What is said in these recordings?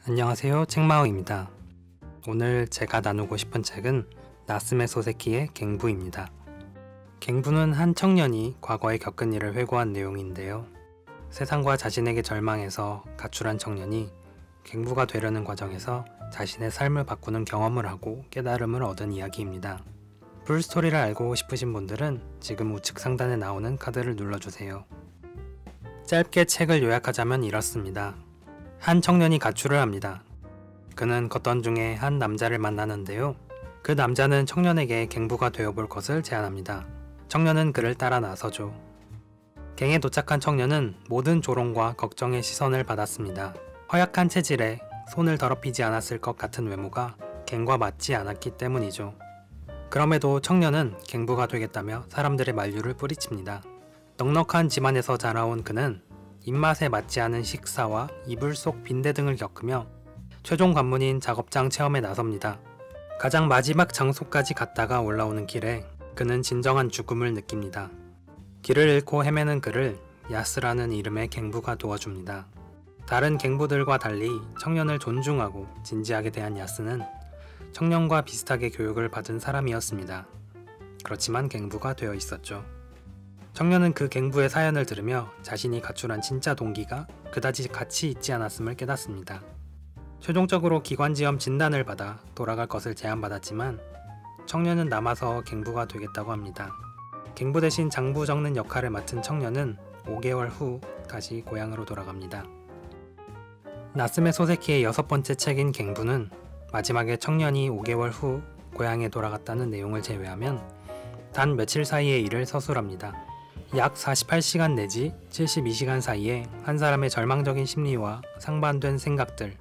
안녕하세요, 책마왕입니다. 오늘 제가 나누고 싶은 책은 나스메 소세키의 갱부입니다. 갱부는 한 청년이 과거에 겪은 일을 회고한 내용인데요. 세상과 자신에게 절망해서 가출한 청년이 갱부가 되려는 과정에서 자신의 삶을 바꾸는 경험을 하고 깨달음을 얻은 이야기입니다. 풀스토리를 알고 싶으신 분들은 지금 우측 상단에 나오는 카드를 눌러주세요. 짧게 책을 요약하자면 이렇습니다. 한 청년이 가출을 합니다. 그는 걷던 중에 한 남자를 만나는데요. 그 남자는 청년에게 갱부가 되어볼 것을 제안합니다. 청년은 그를 따라 나서죠. 갱에 도착한 청년은 모든 조롱과 걱정의 시선을 받았습니다. 허약한 체질에 손을 더럽히지 않았을 것 같은 외모가 갱과 맞지 않았기 때문이죠. 그럼에도 청년은 갱부가 되겠다며 사람들의 만류를 뿌리칩니다. 넉넉한 집안에서 자라온 그는 입맛에 맞지 않은 식사와 이불 속 빈대 등을 겪으며 최종 관문인 작업장 체험에 나섭니다. 가장 마지막 장소까지 갔다가 올라오는 길에 그는 진정한 죽음을 느낍니다. 길을 잃고 헤매는 그를 야스라는 이름의 갱부가 도와줍니다. 다른 갱부들과 달리 청년을 존중하고 진지하게 대한 야스는 청년과 비슷하게 교육을 받은 사람이었습니다. 그렇지만 갱부가 되어 있었죠. 청년은 그 갱부의 사연을 들으며 자신이 가출한 진짜 동기가 그다지 가치 있지 않았음을 깨닫습니다. 최종적으로 기관지염 진단을 받아 돌아갈 것을 제안받았지만 청년은 남아서 갱부가 되겠다고 합니다. 갱부 대신 장부 적는 역할을 맡은 청년은 5개월 후 다시 고향으로 돌아갑니다. 나스메 소세키의 6번째 책인 갱부는 마지막에 청년이 5개월 후 고향에 돌아갔다는 내용을 제외하면 단 며칠 사이의 일을 서술합니다. 약 48시간 내지 72시간 사이에 한 사람의 절망적인 심리와 상반된 생각들,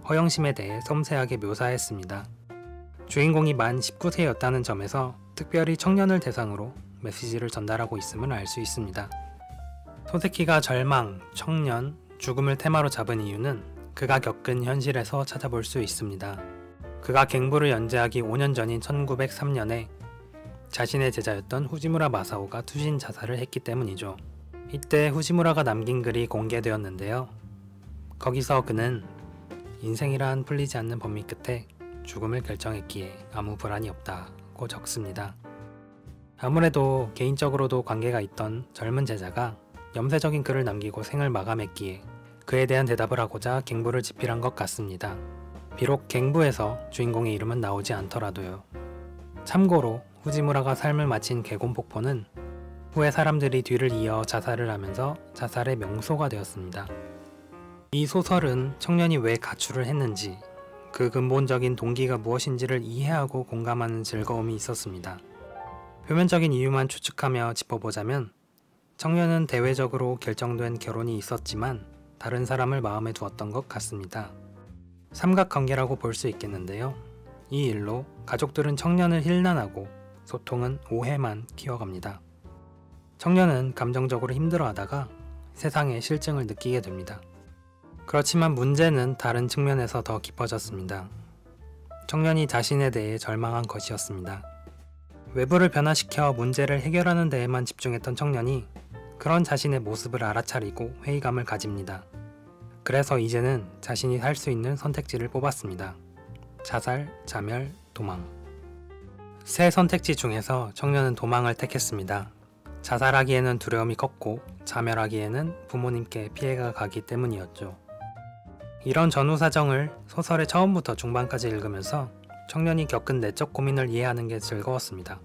허영심에 대해 섬세하게 묘사했습니다. 주인공이 만 19세였다는 점에서 특별히 청년을 대상으로 메시지를 전달하고 있음을 알 수 있습니다. 소세키가 절망, 청년, 죽음을 테마로 잡은 이유는 그가 겪은 현실에서 찾아볼 수 있습니다. 그가 갱부를 연재하기 5년 전인 1903년에 자신의 제자였던 후지무라 마사오가 투신 자살을 했기 때문이죠. 이때 후지무라가 남긴 글이 공개되었는데요. 거기서 그는 인생이란 풀리지 않는 범위 끝에 죽음을 결정했기에 아무 불안이 없다고 적습니다. 아무래도 개인적으로도 관계가 있던 젊은 제자가 염세적인 글을 남기고 생을 마감했기에 그에 대한 대답을 하고자 갱부를 집필한 것 같습니다. 비록 갱부에서 주인공의 이름은 나오지 않더라도요. 참고로 후지무라가 삶을 마친 개곤폭포는 후에 사람들이 뒤를 이어 자살을 하면서 자살의 명소가 되었습니다. 이 소설은 청년이 왜 가출을 했는지, 그 근본적인 동기가 무엇인지를 이해하고 공감하는 즐거움이 있었습니다. 표면적인 이유만 추측하며 짚어보자면 청년은 대외적으로 결정된 결혼이 있었지만 다른 사람을 마음에 두었던 것 같습니다. 삼각관계라고 볼 수 있겠는데요. 이 일로 가족들은 청년을 힐난하고 소통은 오해만 키워갑니다. 청년은 감정적으로 힘들어하다가 세상의 실증을 느끼게 됩니다. 그렇지만 문제는 다른 측면에서 더 깊어졌습니다. 청년이 자신에 대해 절망한 것이었습니다. 외부를 변화시켜 문제를 해결하는 데에만 집중했던 청년이 그런 자신의 모습을 알아차리고 회의감을 가집니다. 그래서 이제는 자신이 할 수 있는 선택지를 뽑았습니다. 자살, 자멸, 도망. 세 선택지 중에서 청년은 도망을 택했습니다. 자살하기에는 두려움이 컸고 자멸하기에는 부모님께 피해가 가기 때문이었죠. 이런 전후 사정을 소설의 처음부터 중반까지 읽으면서 청년이 겪은 내적 고민을 이해하는 게 즐거웠습니다.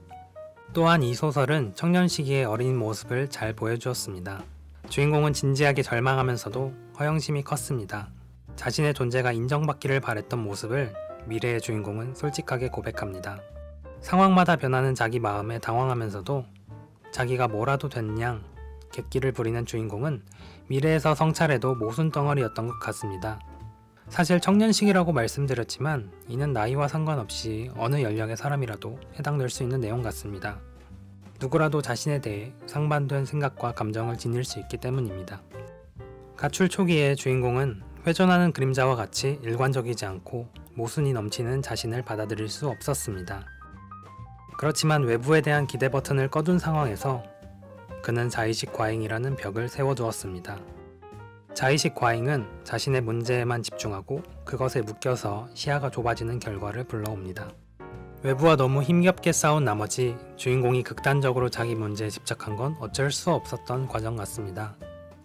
또한 이 소설은 청년 시기의 어린 모습을 잘 보여주었습니다. 주인공은 진지하게 절망하면서도 허영심이 컸습니다. 자신의 존재가 인정받기를 바랬던 모습을 미래의 주인공은 솔직하게 고백합니다. 상황마다 변하는 자기 마음에 당황하면서도 자기가 뭐라도 된 양 객기를 부리는 주인공은 미래에서 성찰해도 모순덩어리였던 것 같습니다. 사실 청년식이라고 말씀드렸지만 이는 나이와 상관없이 어느 연령의 사람이라도 해당될 수 있는 내용 같습니다. 누구라도 자신에 대해 상반된 생각과 감정을 지닐 수 있기 때문입니다. 가출 초기에 주인공은 회전하는 그림자와 같이 일관적이지 않고 모순이 넘치는 자신을 받아들일 수 없었습니다. 그렇지만 외부에 대한 기대 버튼을 꺼둔 상황에서 그는 자의식 과잉이라는 벽을 세워두었습니다. 자의식 과잉은 자신의 문제에만 집중하고 그것에 묶여서 시야가 좁아지는 결과를 불러옵니다. 외부와 너무 힘겹게 싸운 나머지 주인공이 극단적으로 자기 문제에 집착한 건 어쩔 수 없었던 과정 같습니다.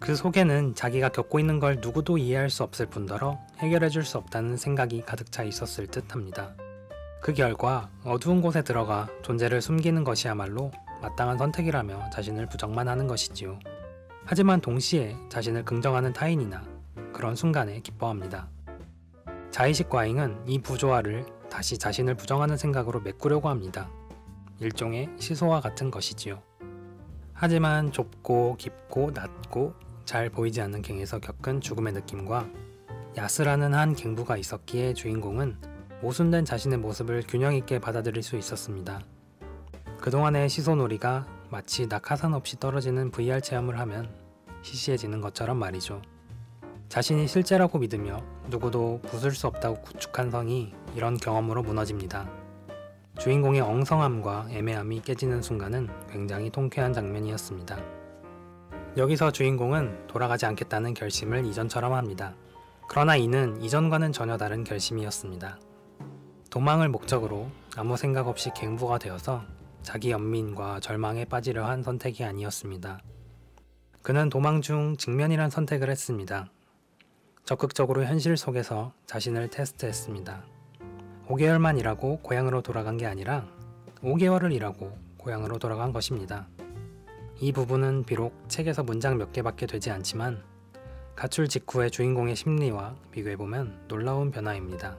그 속에는 자기가 겪고 있는 걸 누구도 이해할 수 없을 뿐더러 해결해 줄 수 없다는 생각이 가득 차 있었을 듯 합니다. 그 결과 어두운 곳에 들어가 존재를 숨기는 것이야말로 마땅한 선택이라며 자신을 부정만 하는 것이지요. 하지만 동시에 자신을 긍정하는 타인이나 그런 순간에 기뻐합니다. 자의식 과잉은 이 부조화를 다시 자신을 부정하는 생각으로 메꾸려고 합니다. 일종의 시소와 같은 것이지요. 하지만 좁고 깊고 낮고 잘 보이지 않는 갱에서 겪은 죽음의 느낌과 야스라는 한 갱부가 있었기에 주인공은 모순된 자신의 모습을 균형 있게 받아들일 수 있었습니다. 그동안의 시소놀이가 마치 낙하산 없이 떨어지는 VR 체험을 하면 시시해지는 것처럼 말이죠. 자신이 실제라고 믿으며 누구도 부술 수 없다고 구축한 성이 이런 경험으로 무너집니다. 주인공의 엉성함과 애매함이 깨지는 순간은 굉장히 통쾌한 장면이었습니다. 여기서 주인공은 돌아가지 않겠다는 결심을 이전처럼 합니다. 그러나 이는 이전과는 전혀 다른 결심이었습니다. 도망을 목적으로 아무 생각 없이 갱부가 되어서 자기 연민과 절망에 빠지려 한 선택이 아니었습니다. 그는 도망 중 직면이란 선택을 했습니다. 적극적으로 현실 속에서 자신을 테스트했습니다. 5개월만 일하고 고향으로 돌아간 게 아니라 5개월을 일하고 고향으로 돌아간 것입니다. 이 부분은 비록 책에서 문장 몇 개밖에 되지 않지만 가출 직후의 주인공의 심리와 비교해보면 놀라운 변화입니다.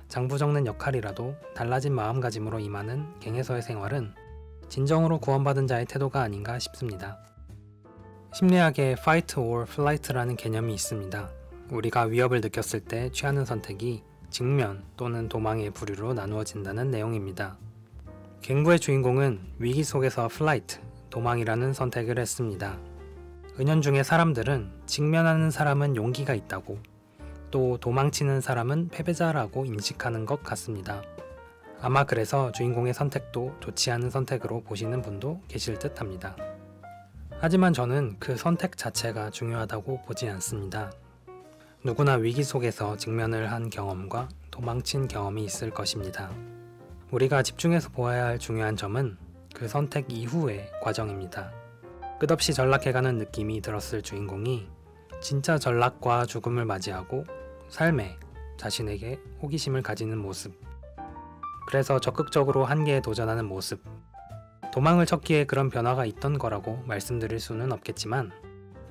장부 적는 역할이라도 달라진 마음가짐으로 임하는 갱에서의 생활은 진정으로 구원받은 자의 태도가 아닌가 싶습니다. 심리학에 Fight or Flight라는 개념이 있습니다. 우리가 위협을 느꼈을 때 취하는 선택이 직면 또는 도망의 부류로 나누어진다는 내용입니다. 갱부의 주인공은 위기 속에서 Flight, 도망이라는 선택을 했습니다. 은연중에 사람들은 직면하는 사람은 용기가 있다고 또 도망치는 사람은 패배자라고 인식하는 것 같습니다. 아마 그래서 주인공의 선택도 좋지 않은 선택으로 보시는 분도 계실 듯 합니다. 하지만 저는 그 선택 자체가 중요하다고 보지 않습니다. 누구나 위기 속에서 직면을 한 경험과 도망친 경험이 있을 것입니다. 우리가 집중해서 보아야 할 중요한 점은 그 선택 이후의 과정입니다. 끝없이 전락해가는 느낌이 들었을 주인공이 진짜 전락과 죽음을 맞이하고 삶에 자신에게 호기심을 가지는 모습, 그래서 적극적으로 한계에 도전하는 모습, 도망을 쳤기에 그런 변화가 있던 거라고 말씀드릴 수는 없겠지만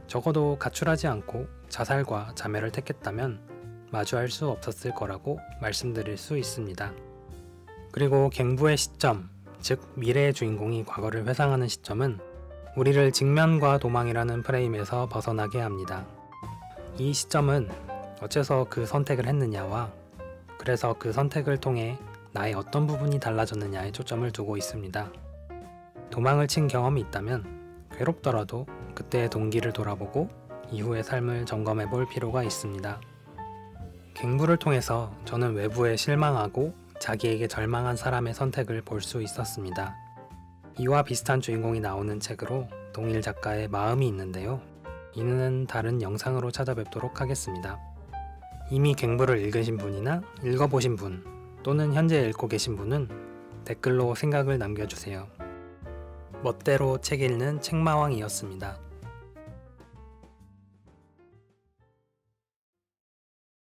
적어도 가출하지 않고 자살과 자멸을 택했다면 마주할 수 없었을 거라고 말씀드릴 수 있습니다. 그리고 갱부의 시점, 즉 미래의 주인공이 과거를 회상하는 시점은 우리를 직면과 도망이라는 프레임에서 벗어나게 합니다. 이 시점은 어째서 그 선택을 했느냐와 그래서 그 선택을 통해 나의 어떤 부분이 달라졌느냐에 초점을 두고 있습니다. 도망을 친 경험이 있다면 괴롭더라도 그때의 동기를 돌아보고 이후의 삶을 점검해 볼 필요가 있습니다. 갱부를 통해서 저는 외부에 실망하고 자기에게 절망한 사람의 선택을 볼 수 있었습니다. 이와 비슷한 주인공이 나오는 책으로 동일 작가의 마음이 있는데요. 이는 다른 영상으로 찾아뵙도록 하겠습니다. 이미 갱부를 읽으신 분이나 읽어보신 분 또는 현재 읽고 계신 분은 댓글로 생각을 남겨주세요. 멋대로 책 읽는 책마왕이었습니다.